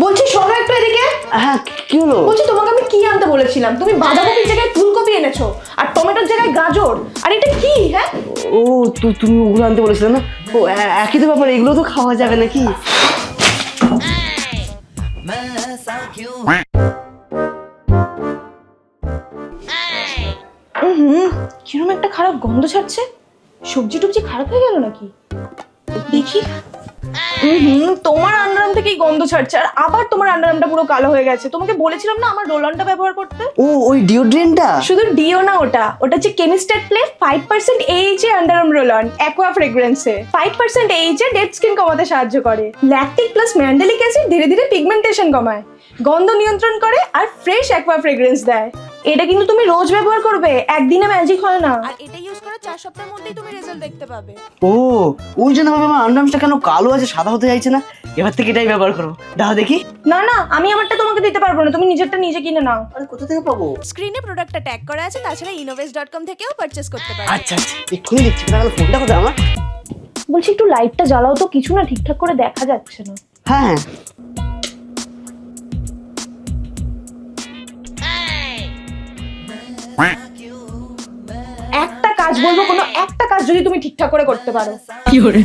বলছি শোনো একটু এদিকে। হ্যাঁ কি হলো? বলছি তোমাকে আমি কি আনতে বলেছিলাম, তুমি বাঁধাকপির জায়গায় ফুলকপি এনেছো আর টমেটোর জায়গায় গাজর। আর এটা কি? হ্যাঁ ও তুমি ওগুলো আনতে বলেছিলে না? ও একই তো ব্যাপার, এগুলো তো খাওয়া যাবে নাকি? কিরকম একটা খারাপ গন্ধ ছাড়ছে। সবজি টুবজি খারাপ হয়ে গেল নাকি? দেখি। তোমার আন্ডারআর্ম থেকেই গন্ধ ছাড়ছে, আর আবার তোমার আন্ডারআর্মটা পুরো কালো হয়ে গেছে। তোমাকে বলেছিলাম না আমার রোল অনটা ব্যবহার করতে। ও ওই ডিওড্রেন্টটা? শুধু ডিও না, ওটা হচ্ছে chemist at play 5% AHA underarm roll on aqua ফ্রেগ্রেন্সে। 5% AHA ডেড স্কিন কমাতে সাহায্য করে। ল্যাকটিক প্লাস ম্যান্ডেলিক অ্যাসিড ধীরে ধীরে পিগমেন্টেশন কমায়, গন্ধ নিয়ন্ত্রণ করে আর ফ্রেশ অ্যাকোয়া ফ্রেগ্রেন্স দেয়। এটা কিন্তু তুমি রোজ ব্যবহার করবে, একদিনে ম্যাজিক হয় না। আর এটা ইউজ করে 4 সপ্তাহের মধ্যেই তুমি রেজাল্ট দেখতে পাবে। ও ওই জন্য ভাবে আমার আন্ডারআর্মটা কেন কালো আছে, সাদা হতে চাইছে না। এবার থেকে এটাই ব্যবহার করবো। দাও দেখি। না না, আমি আমারটা তোমাকে দিতে পারবো না, তুমি নিজেরটা নিজে কিনে নাও। আরে কোথা থেকে পাবো? স্ক্রিনে প্রোডাক্টটা ট্যাগ করা আছে, তাছাড়া innovest.com থেকেও পারচেজ করতে পারো। আচ্ছা আচ্ছা, এক্ষুনি দিচ্ছি। তাহলে ফোনটা কোথায় আমার? বলছি একটু লাইটটা জ্বালাও তো, কিছু না ঠিকঠাক করে দেখা যাচ্ছে না। হ্যাঁ একটা কাজ বলবো, কোনো একটা কাজ যদি তুমি ঠিকঠাক করে করতে পারো। কি করে?